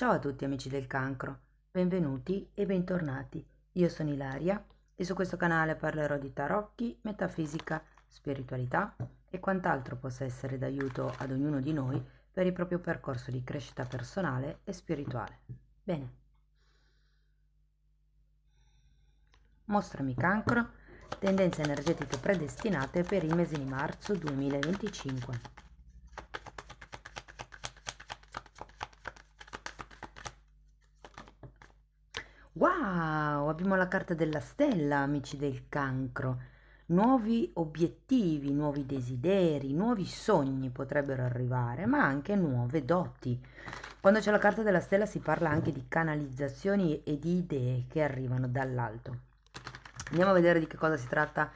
Ciao a tutti amici del cancro, benvenuti e bentornati. Io sono Ilaria e su questo canale parlerò di tarocchi, metafisica, spiritualità e quant'altro possa essere d'aiuto ad ognuno di noi per il proprio percorso di crescita personale e spirituale. Bene, mostrami cancro, tendenze energetiche predestinate per il mese di marzo 2025. Wow, abbiamo la carta della stella, amici del cancro. Nuovi obiettivi, nuovi desideri, nuovi sogni potrebbero arrivare, ma anche nuove doti. Quando c'è la carta della stella si parla anche di canalizzazioni e di idee che arrivano dall'alto. Andiamo a vedere di che cosa si tratta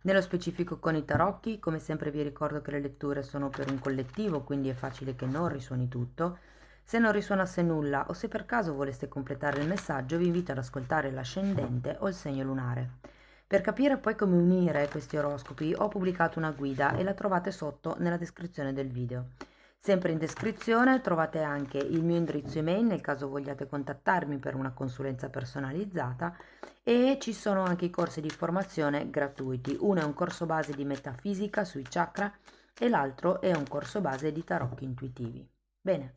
nello specifico con i tarocchi. Come sempre vi ricordo che le letture sono per un collettivo, quindi è facile che non risuoni tutto. Se non risuonasse nulla o se per caso voleste completare il messaggio, vi invito ad ascoltare l'ascendente o il segno lunare. Per capire poi come unire questi oroscopi ho pubblicato una guida e la trovate sotto nella descrizione del video. Sempre in descrizione trovate anche il mio indirizzo email nel caso vogliate contattarmi per una consulenza personalizzata e ci sono anche i corsi di formazione gratuiti. Uno è un corso base di metafisica sui chakra e l'altro è un corso base di tarocchi intuitivi. Bene.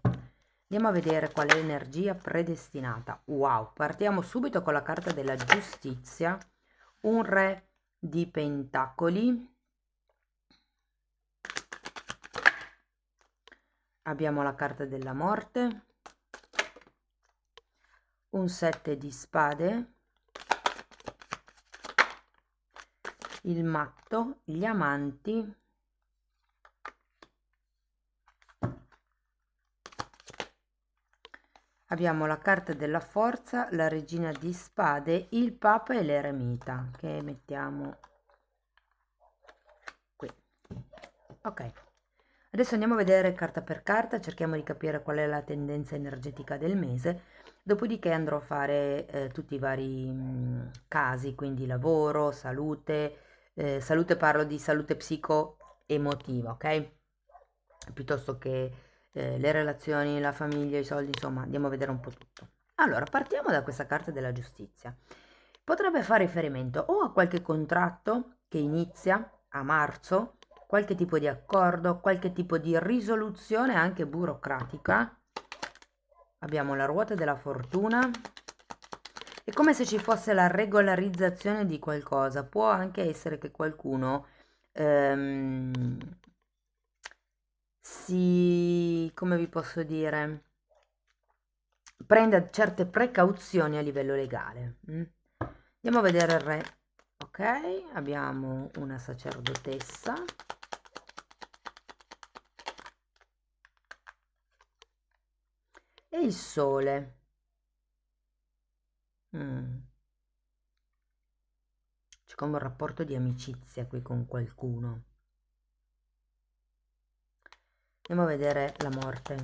Andiamo a vedere qual è l'energia predestinata. Wow, partiamo subito con la carta della giustizia, un re di pentacoli, abbiamo la carta della morte, un 7 di spade, il matto, gli amanti, abbiamo la carta della forza, la regina di spade, il papa e l'eremita, che mettiamo qui. Ok, adesso andiamo a vedere carta per carta, cerchiamo di capire qual è la tendenza energetica del mese, dopodiché andrò a fare tutti i vari casi, quindi lavoro, salute, salute parlo di salute psico-emotiva, ok? Piuttosto che le relazioni, la famiglia, i soldi, insomma, andiamo a vedere un po' tutto. Allora, partiamo da questa carta della giustizia. Potrebbe fare riferimento o a qualche contratto che inizia a marzo, qualche tipo di accordo, qualche tipo di risoluzione anche burocratica. Abbiamo la ruota della fortuna. È come se ci fosse la regolarizzazione di qualcosa. Può anche essere che qualcuno come vi posso dire, prenda certe precauzioni a livello legale. Andiamo a vedere il re. Ok, abbiamo una sacerdotessa. E il sole. C'è come un rapporto di amicizia qui con qualcuno. Andiamo a vedere la morte.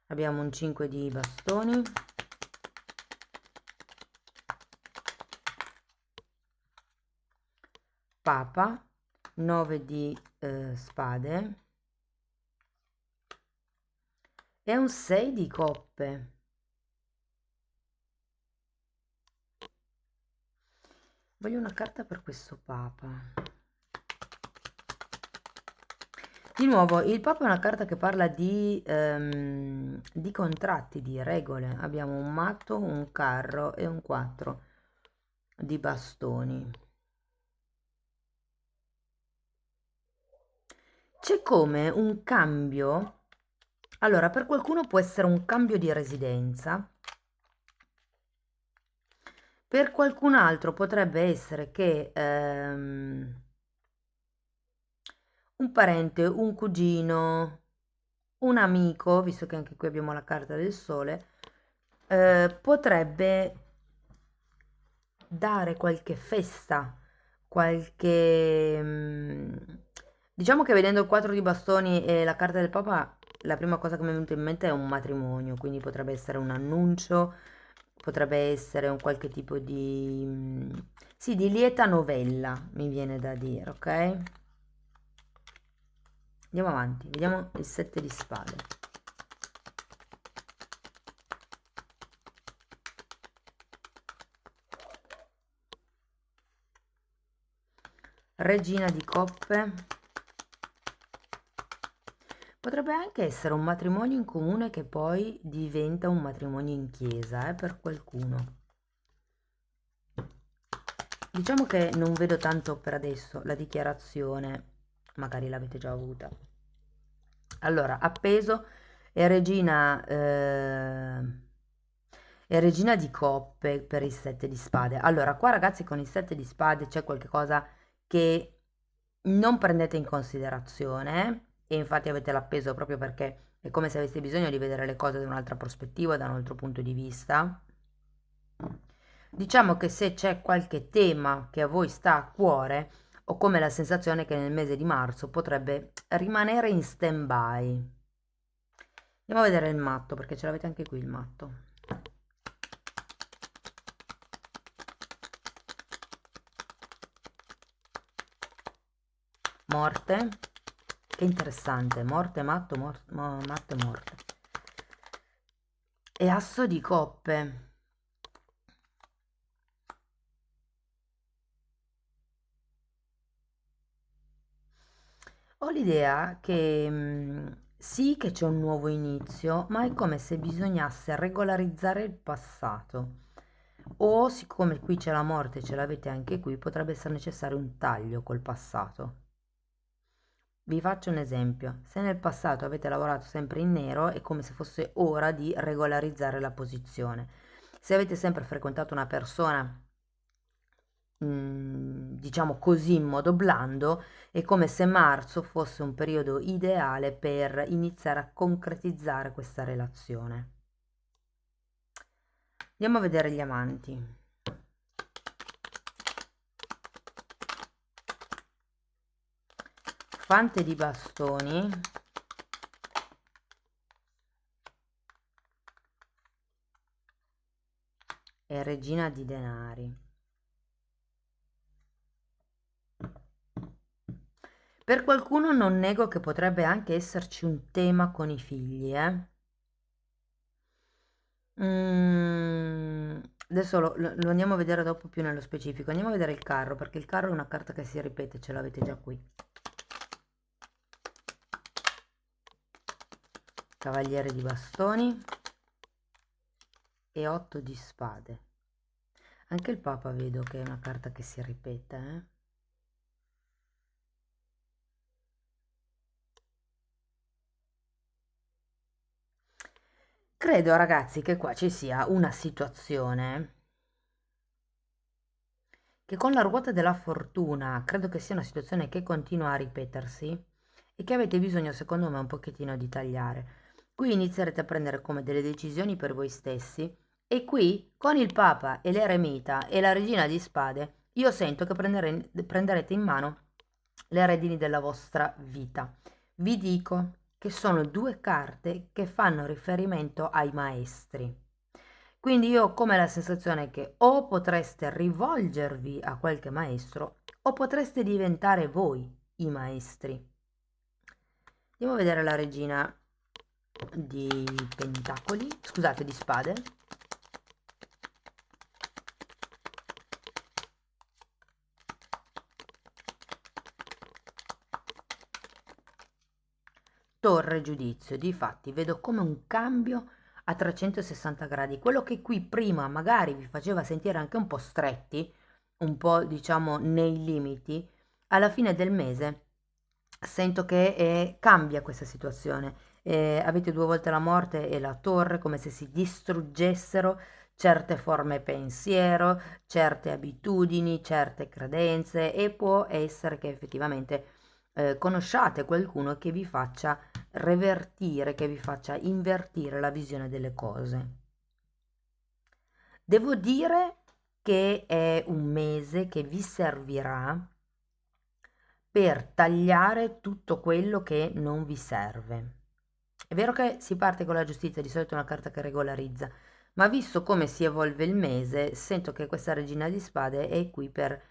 Abbiamo un 5 di bastoni. Papa, 9 di spade e un 6 di coppe. Voglio una carta per questo Papa. Di nuovo, il Papa è una carta che parla di contratti, di regole. Abbiamo un matto, un carro e un 4 di bastoni. C'è come un cambio. Allora, per qualcuno può essere un cambio di residenza. Per qualcun altro potrebbe essere che un parente, un cugino, un amico, visto che anche qui abbiamo la carta del sole, potrebbe dare qualche festa, diciamo che vedendo il 4 di bastoni e la carta del Papa, la prima cosa che mi è venuta in mente è un matrimonio, quindi potrebbe essere un annuncio, potrebbe essere un qualche tipo di, sì, di lieta novella, mi viene da dire, ok? Andiamo avanti, vediamo il 7 di spade. Regina di coppe. Potrebbe anche essere un matrimonio in comune che poi diventa un matrimonio in chiesa, per qualcuno. Diciamo che non vedo tanto per adesso la dichiarazione, magari l'avete già avuta. Allora, appeso e regina di coppe per il 7 di spade. Allora, qua ragazzi con il 7 di spade c'è qualcosa che non prendete in considerazione e infatti avete l'appeso proprio perché è come se aveste bisogno di vedere le cose da un'altra prospettiva, da un altro punto di vista. Diciamo che se c'è qualche tema che a voi sta a cuore, ho come la sensazione che nel mese di marzo potrebbe rimanere in stand-by. Andiamo a vedere il matto, perché ce l'avete anche qui il matto. Morte, che interessante, morte, matto, matto e morte. E asso di coppe. Ho l'idea che sì che c'è un nuovo inizio, ma è come se bisognasse regolarizzare il passato. O siccome qui c'è la morte, ce l'avete anche qui, potrebbe essere necessario un taglio col passato. Vi faccio un esempio. Se nel passato avete lavorato sempre in nero, è come se fosse ora di regolarizzare la posizione. Se avete sempre frequentato una persona diciamo così in modo blando, è come se marzo fosse un periodo ideale per iniziare a concretizzare questa relazione. Andiamo a vedere gli amanti. Fante di bastoni. E regina di denari. Per qualcuno non nego che potrebbe anche esserci un tema con i figli, adesso lo andiamo a vedere dopo più nello specifico. Andiamo a vedere il carro, perché il carro è una carta che si ripete, ce l'avete già qui. Cavaliere di bastoni e 8 di spade. Anche il Papa vedo che è una carta che si ripete, Credo, ragazzi, che qua ci sia una situazione che con la ruota della fortuna credo che sia una situazione che continua a ripetersi e che avete bisogno, secondo me, un pochettino di tagliare. Qui inizierete a prendere come delle decisioni per voi stessi e qui, con il Papa e l'eremita e la regina di spade, io sento che prenderete in mano le redini della vostra vita. Vi dico che sono due carte che fanno riferimento ai maestri. Quindi io ho come la sensazione che o potreste rivolgervi a qualche maestro o potreste diventare voi i maestri. Andiamo a vedere la regina di pentacoli, scusate, di spade. Torre giudizio, difatti vedo come un cambio a 360 gradi. Quello che qui prima magari vi faceva sentire anche un po' stretti, un po' diciamo nei limiti, alla fine del mese sento che cambia questa situazione. Avete due volte la morte e la torre, come se si distruggessero certe forme pensiero, certe abitudini, certe credenze e può essere che effettivamente conosciate qualcuno che vi faccia revertire, che vi faccia invertire la visione delle cose. Devo dire che è un mese che vi servirà per tagliare tutto quello che non vi serve. È vero che si parte con la giustizia, di solito è una carta che regolarizza, ma visto come si evolve il mese, sento che questa regina di spade è qui per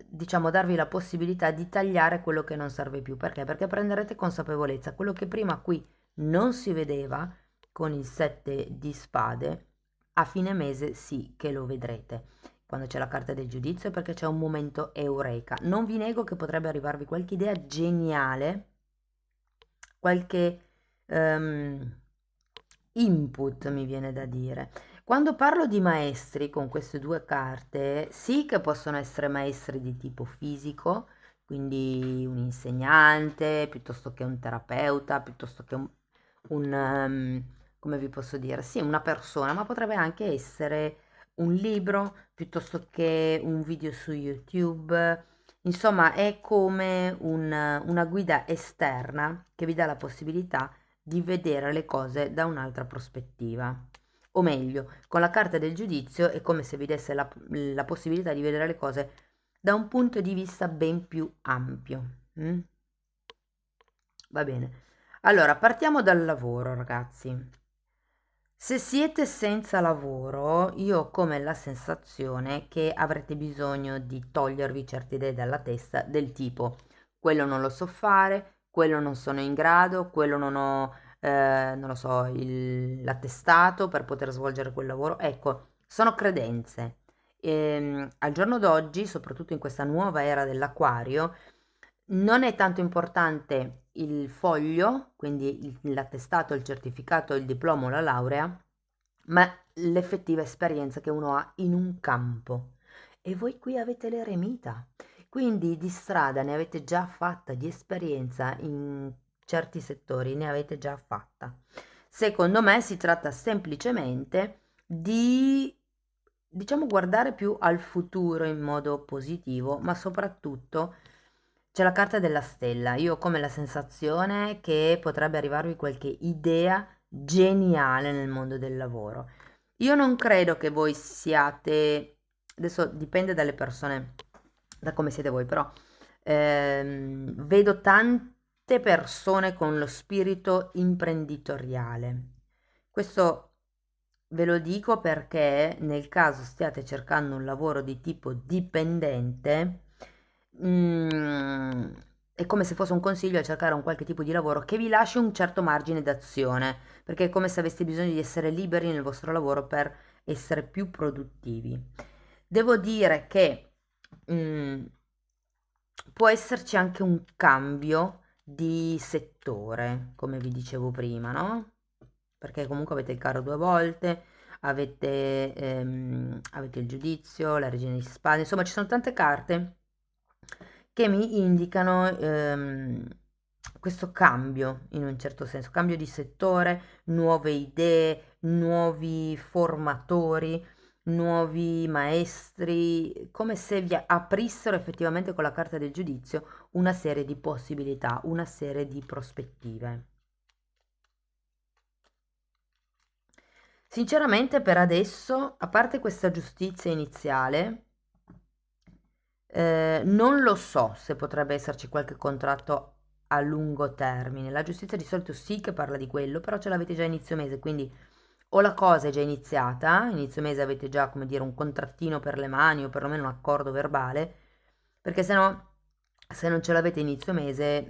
diciamo, darvi la possibilità di tagliare quello che non serve più. Perché? Perché prenderete consapevolezza. Quello che prima qui non si vedeva con il 7 di spade, a fine mese sì che lo vedrete. Quando c'è la carta del giudizio è perché c'è un momento eureka. Non vi nego che potrebbe arrivarvi qualche idea geniale, qualche input, mi viene da dire. Quando parlo di maestri con queste due carte, sì che possono essere maestri di tipo fisico, quindi un insegnante, piuttosto che un terapeuta, piuttosto che come vi posso dire, sì, una persona, ma potrebbe anche essere un libro, piuttosto che un video su YouTube. Insomma, è come una guida esterna che vi dà la possibilità di vedere le cose da un'altra prospettiva. O meglio, con la carta del giudizio è come se vi desse la possibilità di vedere le cose da un punto di vista ben più ampio. Mm? Va bene. Allora, partiamo dal lavoro, ragazzi. Se siete senza lavoro, io ho come la sensazione che avrete bisogno di togliervi certe idee dalla testa, del tipo, quello non lo so fare, quello non sono in grado, quello non ho, non lo so, l'attestato per poter svolgere quel lavoro. Ecco, sono credenze. Al giorno d'oggi, soprattutto in questa nuova era dell'acquario, non è tanto importante il foglio, quindi l'attestato, il certificato, il diploma o la laurea, ma l'effettiva esperienza che uno ha in un campo. E voi qui avete l'eremita, quindi di strada ne avete già fatta, di esperienza in certi settori ne avete già fatta. Secondo me si tratta semplicemente di, diciamo, guardare più al futuro in modo positivo, ma soprattutto c'è la carta della stella. Io ho come la sensazione che potrebbe arrivarvi qualche idea geniale nel mondo del lavoro. Io non credo che voi siate, adesso dipende dalle persone, da come siete voi, però vedo tante persone con lo spirito imprenditoriale. Questo ve lo dico perché nel caso stiate cercando un lavoro di tipo dipendente, mm, è come se fosse un consiglio a cercare un qualche tipo di lavoro che vi lasci un certo margine d'azione, perché è come se aveste bisogno di essere liberi nel vostro lavoro per essere più produttivi. Devo dire che mm, può esserci anche un cambio di settore, come vi dicevo prima, no? Perché comunque avete il carro due volte, avete il giudizio, la regina di spade, insomma ci sono tante carte che mi indicano questo cambio in un certo senso, cambio di settore, nuove idee, nuovi formatori, nuovi maestri, come se vi aprissero effettivamente con la carta del giudizio una serie di possibilità, una serie di prospettive. Sinceramente per adesso, a parte questa giustizia iniziale, non lo so se potrebbe esserci qualche contratto a lungo termine. La giustizia di solito sì che parla di quello, però ce l'avete già a inizio mese, quindi o la cosa è già iniziata, inizio mese avete già, come dire, un contrattino per le mani o perlomeno un accordo verbale, perché se no, se non ce l'avete inizio mese,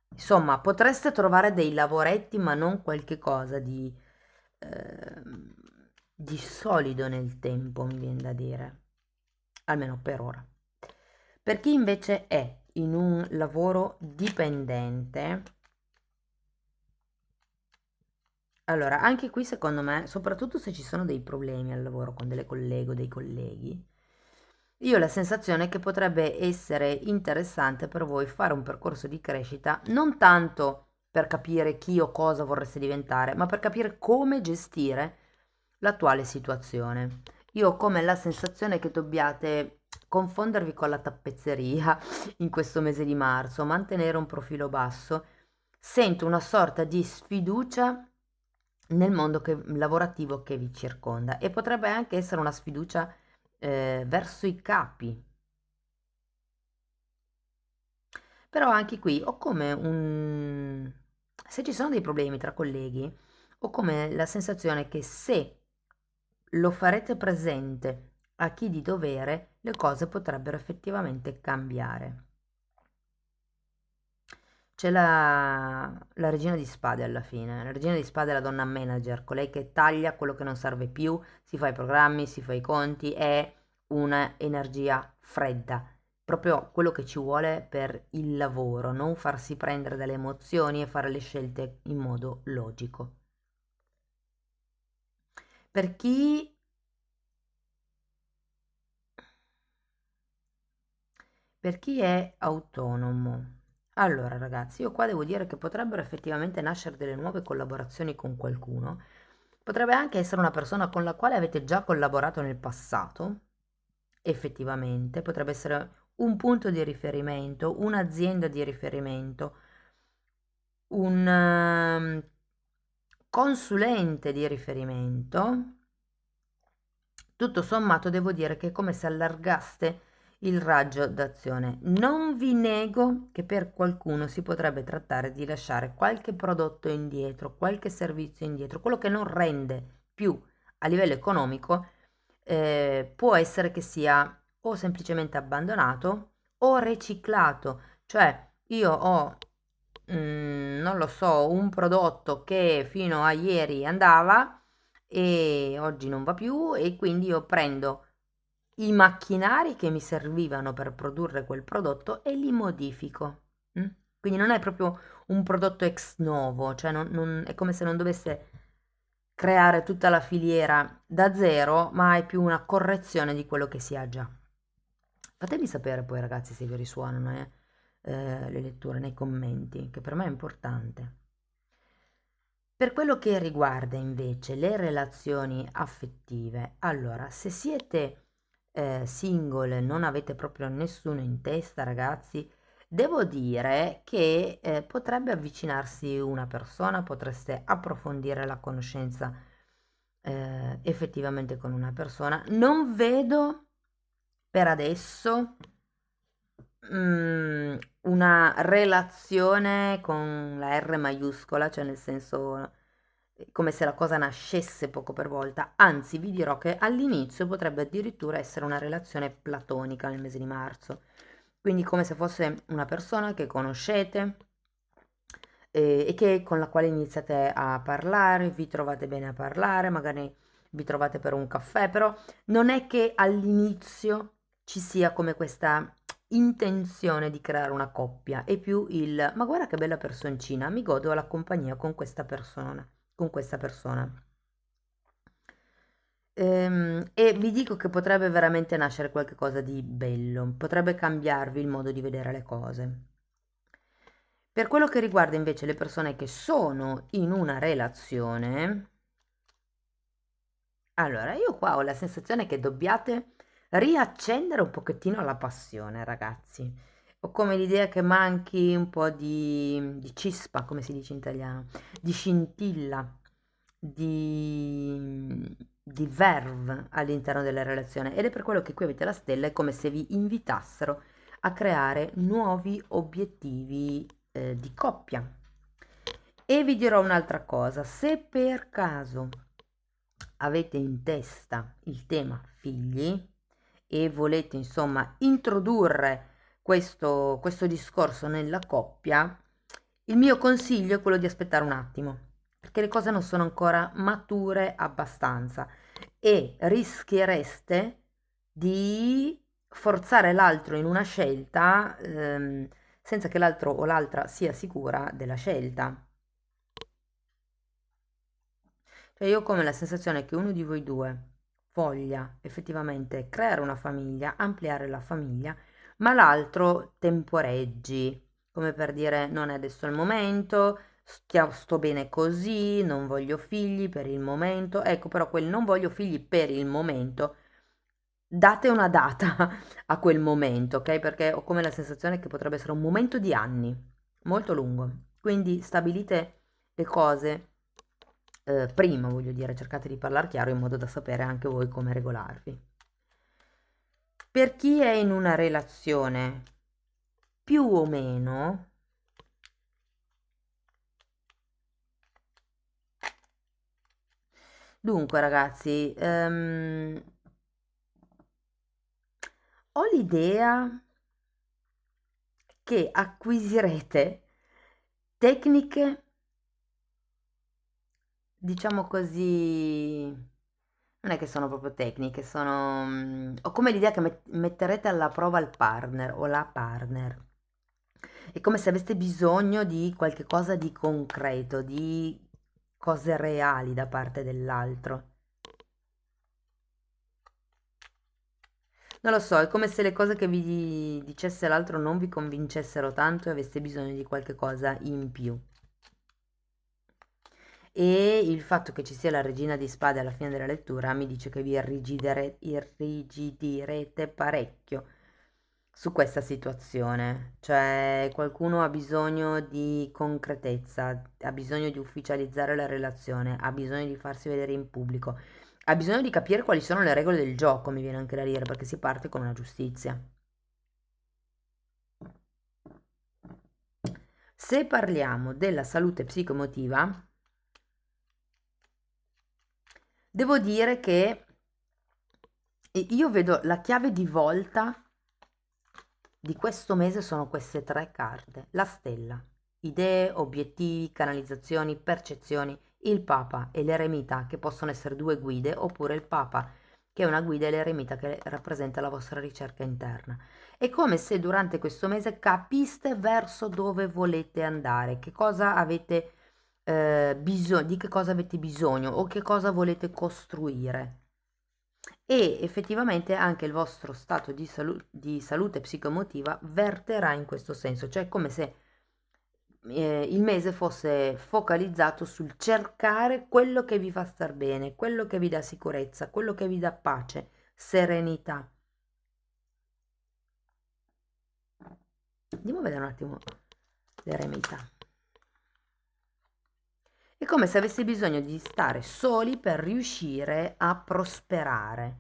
insomma, potreste trovare dei lavoretti, ma non qualche cosa ehm, di solido nel tempo, mi viene da dire, almeno per ora. Per chi invece è in un lavoro dipendente, allora, anche qui secondo me, soprattutto se ci sono dei problemi al lavoro con delle colleghe o dei colleghi, io ho la sensazione che potrebbe essere interessante per voi fare un percorso di crescita, non tanto per capire chi o cosa vorreste diventare, ma per capire come gestire l'attuale situazione. Io ho come la sensazione che dobbiate confondervi con la tappezzeria in questo mese di marzo, mantenere un profilo basso. Sento una sorta di sfiducia nel mondo lavorativo che vi circonda e potrebbe anche essere una sfiducia verso i capi. Però anche qui ho come un... se ci sono dei problemi tra colleghi, ho come la sensazione che se lo farete presente a chi di dovere, le cose potrebbero effettivamente cambiare. C'è la regina di spade alla fine. La regina di spade è la donna manager, colei che taglia quello che non serve più, si fa i programmi, si fa i conti, è una energia fredda, proprio quello che ci vuole per il lavoro, non farsi prendere dalle emozioni e fare le scelte in modo logico. Per chi Per chi è autonomo. Allora, ragazzi, io qua devo dire che potrebbero effettivamente nascere delle nuove collaborazioni con qualcuno. Potrebbe anche essere una persona con la quale avete già collaborato nel passato, effettivamente, potrebbe essere un punto di riferimento, un'azienda di riferimento, un consulente di riferimento. Tutto sommato devo dire che è come se allargaste il raggio d'azione. Non vi nego che per qualcuno si potrebbe trattare di lasciare qualche prodotto indietro, qualche servizio indietro, quello che non rende più a livello economico, può essere che sia o semplicemente abbandonato o riciclato. Cioè, io ho, non lo so, un prodotto che fino a ieri andava e oggi non va più e quindi io prendo i macchinari che mi servivano per produrre quel prodotto e li modifico. Mm? Quindi non è proprio un prodotto ex novo, cioè è come se non dovesse creare tutta la filiera da zero, ma è più una correzione di quello che si ha già. Fatemi sapere poi, ragazzi, se vi risuonano le letture nei commenti, che per me è importante. Per quello che riguarda invece le relazioni affettive, allora, se siete single, non avete proprio nessuno in testa, ragazzi, devo dire che potrebbe avvicinarsi una persona, potreste approfondire la conoscenza effettivamente con una persona. Non vedo per adesso una relazione con la R maiuscola, cioè nel senso come se la cosa nascesse poco per volta, anzi vi dirò che all'inizio potrebbe addirittura essere una relazione platonica nel mese di marzo, quindi come se fosse una persona che conoscete e che con la quale iniziate a parlare, vi trovate bene a parlare, magari vi trovate per un caffè, però non è che all'inizio ci sia come questa intenzione di creare una coppia, è più il ma guarda che bella personcina, mi godo la compagnia con questa persona, con questa persona. E vi dico che potrebbe veramente nascere qualcosa di bello, potrebbe cambiarvi il modo di vedere le cose. Per quello che riguarda invece le persone che sono in una relazione, allora io qua ho la sensazione che dobbiate riaccendere un pochettino la passione, ragazzi. Ho come l'idea che manchi un po' di cispa, come si dice in italiano, di scintilla, di verve all'interno della relazione. Ed è per quello che qui avete la stella, è come se vi invitassero a creare nuovi obiettivi di coppia. E vi dirò un'altra cosa, se per caso avete in testa il tema figli e volete insomma introdurre questo discorso nella coppia, il mio consiglio è quello di aspettare un attimo, perché le cose non sono ancora mature abbastanza e rischiereste di forzare l'altro in una scelta senza che l'altro o l'altra sia sicura della scelta. Cioè io ho come la sensazione che uno di voi due voglia effettivamente creare una famiglia, ampliare la famiglia, ma l'altro temporeggi, come per dire non è adesso il momento, sto bene così, non voglio figli per il momento. Ecco, però quel non voglio figli per il momento, date una data a quel momento, ok? Perché ho come la sensazione che potrebbe essere un momento di anni, molto lungo. Quindi stabilite le cose prima, voglio dire, cercate di parlare chiaro in modo da sapere anche voi come regolarvi. Per chi è in una relazione più o meno, Dunque, ragazzi, ho l'idea che acquisirete tecniche, diciamo così, non è che sono proprio tecniche, sono... ho come l'idea che metterete alla prova il partner o la partner. È come se aveste bisogno di qualche cosa di concreto, di cose reali da parte dell'altro. Non lo so, è come se le cose che vi dicesse l'altro non vi convincessero tanto e aveste bisogno di qualche cosa in più. E il fatto che ci sia la regina di spade alla fine della lettura mi dice che vi irrigidirete parecchio su questa situazione. Cioè, qualcuno ha bisogno di concretezza, ha bisogno di ufficializzare la relazione, ha bisogno di farsi vedere in pubblico, ha bisogno di capire quali sono le regole del gioco, mi viene anche da dire, perché si parte con una giustizia. Se parliamo della salute psicoemotiva, devo dire che io vedo la chiave di volta di questo mese sono queste tre carte. La stella, idee, obiettivi, canalizzazioni, percezioni, il Papa e l'eremita che possono essere due guide, oppure il Papa che è una guida e l'eremita che rappresenta la vostra ricerca interna. È come se durante questo mese capiste verso dove volete andare, che cosa avete bisogno, di che cosa avete bisogno o che cosa volete costruire. E effettivamente anche il vostro stato di salute psicoemotiva verterà in questo senso, cioè come se il mese fosse focalizzato sul cercare quello che vi fa star bene, quello che vi dà sicurezza, quello che vi dà pace, serenità. Andiamo a vedere un attimo l'eremita. È come se avessi bisogno di stare soli per riuscire a prosperare.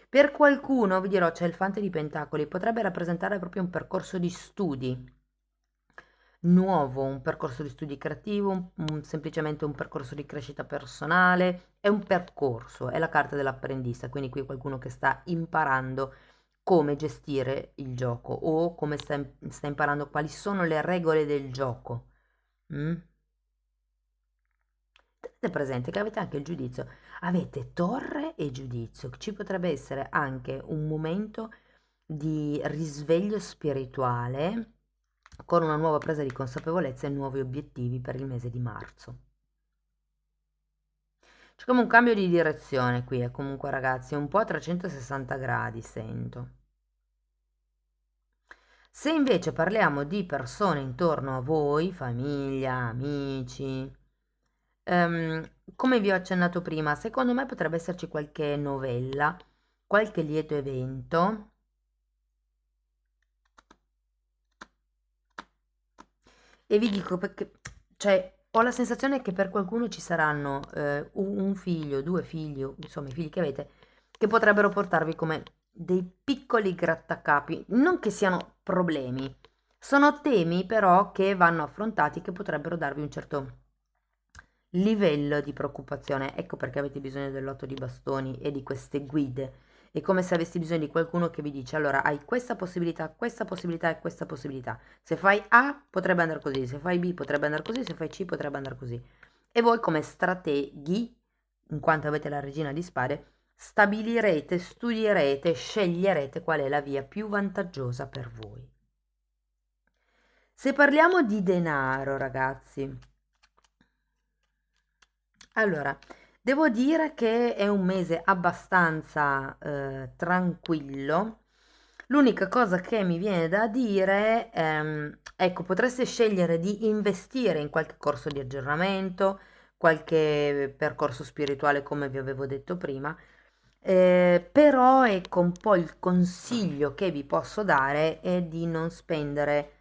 Per qualcuno, vi dirò, c'è il Fante di Pentacoli, potrebbe rappresentare proprio un percorso di studi nuovo, un percorso di studi creativo, semplicemente un percorso di crescita personale, è un percorso, è la carta dell'apprendista, quindi qui qualcuno che sta imparando come gestire il gioco o come sta imparando quali sono le regole del gioco. Mm? Tenete presente che avete anche il giudizio, avete torre e giudizio, ci potrebbe essere anche un momento di risveglio spirituale con una nuova presa di consapevolezza e nuovi obiettivi per il mese di marzo. C'è come un cambio di direzione qui, e comunque ragazzi, un po' a 360 gradi sento. Se invece parliamo di persone intorno a voi, famiglia, amici, come vi ho accennato prima, secondo me potrebbe esserci qualche novella, qualche lieto evento. E vi dico perché, cioè, ho la sensazione che per qualcuno ci saranno un figlio, due figli, insomma i figli che avete, che potrebbero portarvi come dei piccoli grattacapi, non che siano problemi, sono temi però che vanno affrontati, che potrebbero darvi un certo livello di preoccupazione. Ecco perché avete bisogno dell'otto di bastoni e di queste guide. È come se avessi bisogno di qualcuno che vi dice, allora hai questa possibilità e questa possibilità. Se fai A potrebbe andare così, se fai B potrebbe andare così, se fai C potrebbe andare così. E voi come strateghi, in quanto avete la regina di spade, stabilirete, studierete, sceglierete qual è la via più vantaggiosa per voi. Se parliamo di denaro, ragazzi, allora, devo dire che è un mese abbastanza tranquillo. L'unica cosa che mi viene da dire, ecco, potreste scegliere di investire in qualche corso di aggiornamento, qualche percorso spirituale, come vi avevo detto prima, però ecco un po' il consiglio che vi posso dare è di non spendere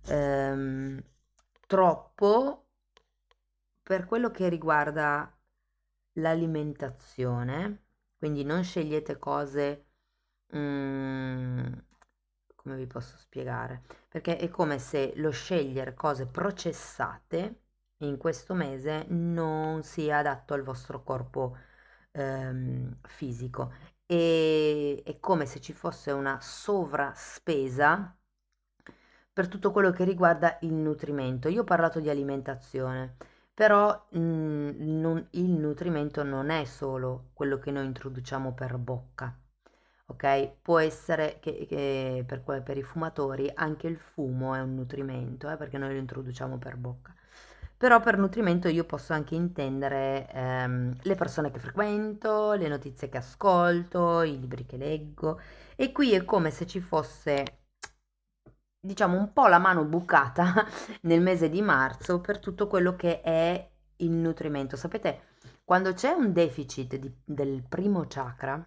ehm, troppo per quello che riguarda l'alimentazione, quindi non scegliete cose, come vi posso spiegare? Perché è come se lo scegliere cose processate in questo mese non sia adatto al vostro corpo fisico. E è come se ci fosse una sovraspesa per tutto quello che riguarda il nutrimento. Io ho parlato di alimentazione, però il nutrimento non è solo quello che noi introduciamo per bocca. Ok? Può essere che per i fumatori anche il fumo è un nutrimento, perché noi lo introduciamo per bocca. Però per nutrimento io posso anche intendere le persone che frequento, le notizie che ascolto, i libri che leggo. E qui è come se ci fosse, diciamo, un po' la mano bucata nel mese di marzo per tutto quello che è il nutrimento. Sapete, quando c'è un deficit del primo chakra,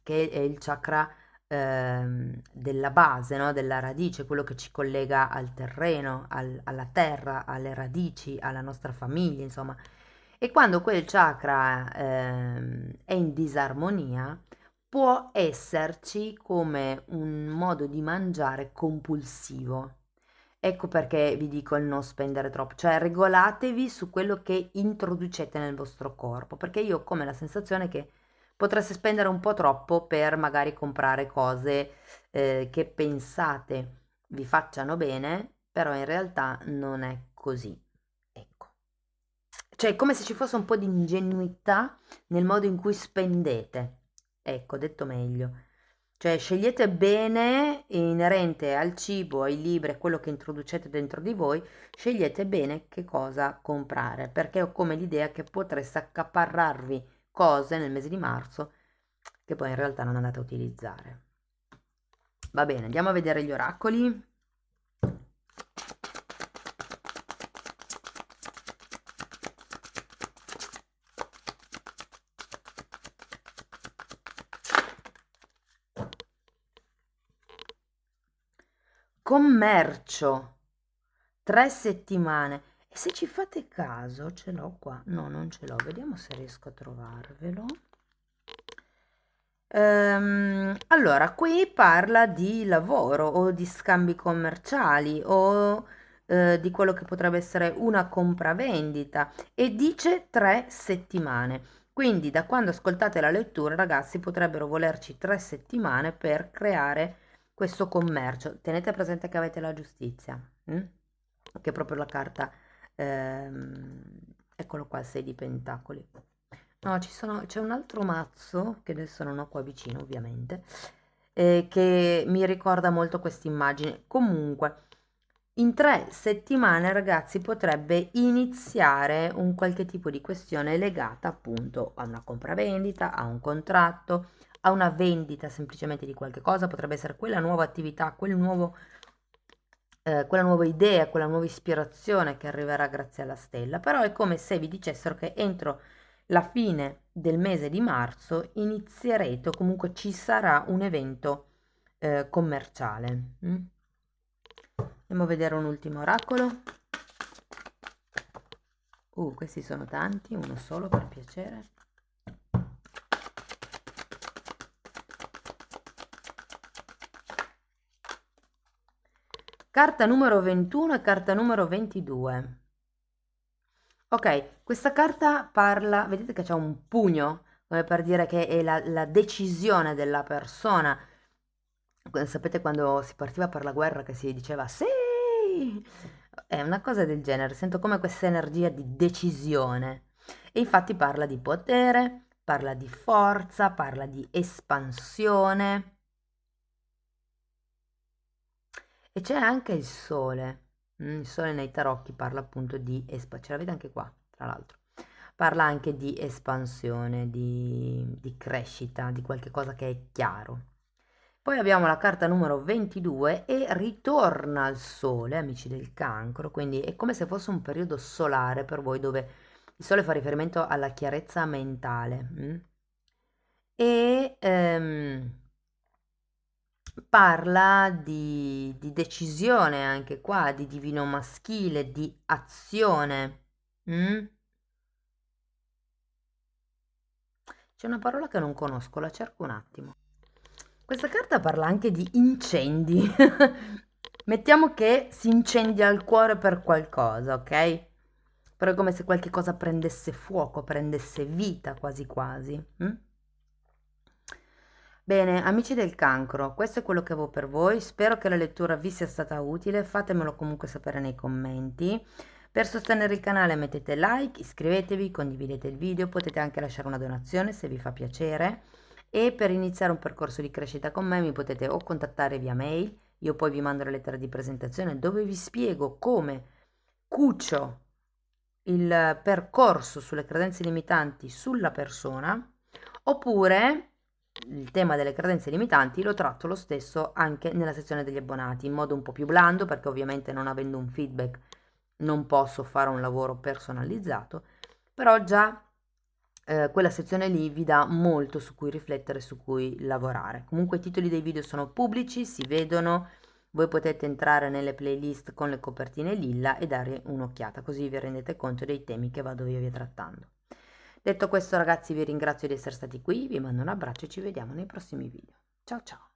che è il chakra della base, no? Della radice, quello che ci collega al terreno, alla terra, alle radici, alla nostra famiglia, insomma. E quando quel chakra è in disarmonia, può esserci come un modo di mangiare compulsivo. Ecco perché vi dico il non spendere troppo, cioè regolatevi su quello che introducete nel vostro corpo, perché io ho come la sensazione che potreste spendere un po' troppo per magari comprare cose che pensate vi facciano bene, però in realtà non è così. Ecco. Cioè, è come se ci fosse un po' di ingenuità nel modo in cui spendete. Ecco, detto meglio. Cioè, scegliete bene inerente al cibo, ai libri, a quello che introducete dentro di voi, scegliete bene che cosa comprare, perché ho come l'idea che potreste accaparrarvi cose nel mese di marzo che poi in realtà non andate a utilizzare. Va bene, andiamo a vedere gli oracoli. Commercio, 3 settimane. E se ci fate caso, ce l'ho qua. No, non ce l'ho. Vediamo se riesco a trovarvelo. Allora, qui parla di lavoro o di scambi commerciali o di quello che potrebbe essere una compravendita e dice 3 settimane. Quindi da quando ascoltate la lettura, ragazzi, potrebbero volerci 3 settimane per creare questo commercio. Tenete presente che avete la giustizia, che è proprio la carta, ehm, eccolo qua, il 6 di pentacoli. No, c'è un altro mazzo, che adesso non ho qua vicino ovviamente, che mi ricorda molto questa immagine. Comunque, in 3 settimane, ragazzi, potrebbe iniziare un qualche tipo di questione legata appunto a una compravendita, a un contratto, a una vendita semplicemente di qualche cosa, potrebbe essere quella nuova attività, quella nuova idea, quella nuova ispirazione che arriverà grazie alla stella, però è come se vi dicessero che entro la fine del mese di marzo inizierete o comunque ci sarà un evento commerciale. Andiamo a vedere un ultimo oracolo. Questi sono tanti, uno solo per piacere. Carta numero 21 e carta numero 22. Ok, questa carta parla, vedete che c'è un pugno, come per dire che è la decisione della persona. Sapete quando si partiva per la guerra che si diceva sì? È una cosa del genere, sento come questa energia di decisione. E infatti parla di potere, parla di forza, parla di espansione. E c'è anche il sole. Il sole nei tarocchi parla appunto di espansione. Ce l'avete anche qua, tra l'altro. Parla anche di espansione, di crescita, di qualche cosa che è chiaro. Poi abbiamo la carta numero 22 e ritorna al sole, amici del cancro, quindi è come se fosse un periodo solare per voi dove il sole fa riferimento alla chiarezza mentale. E parla di decisione anche qua, di divino maschile, di azione. C'è una parola che non conosco, la cerco un attimo. Questa carta parla anche di incendi. Mettiamo che si incendia il cuore per qualcosa, ok? però è come se qualche cosa prendesse fuoco, prendesse vita quasi quasi. Bene, amici del cancro, questo è quello che avevo per voi, spero che la lettura vi sia stata utile, fatemelo comunque sapere nei commenti. Per sostenere il canale mettete like, iscrivetevi, condividete il video, potete anche lasciare una donazione se vi fa piacere e per iniziare un percorso di crescita con me mi potete o contattare via mail, io poi vi mando la lettera di presentazione dove vi spiego come cucio il percorso sulle credenze limitanti sulla persona, oppure il tema delle credenze limitanti lo tratto lo stesso anche nella sezione degli abbonati, in modo un po' più blando, perché ovviamente non avendo un feedback non posso fare un lavoro personalizzato, però già quella sezione lì vi dà molto su cui riflettere, su cui lavorare. Comunque i titoli dei video sono pubblici, si vedono, voi potete entrare nelle playlist con le copertine lilla e dare un'occhiata, così vi rendete conto dei temi che vado io via trattando. Detto questo ragazzi vi ringrazio di essere stati qui, vi mando un abbraccio e ci vediamo nei prossimi video. Ciao ciao!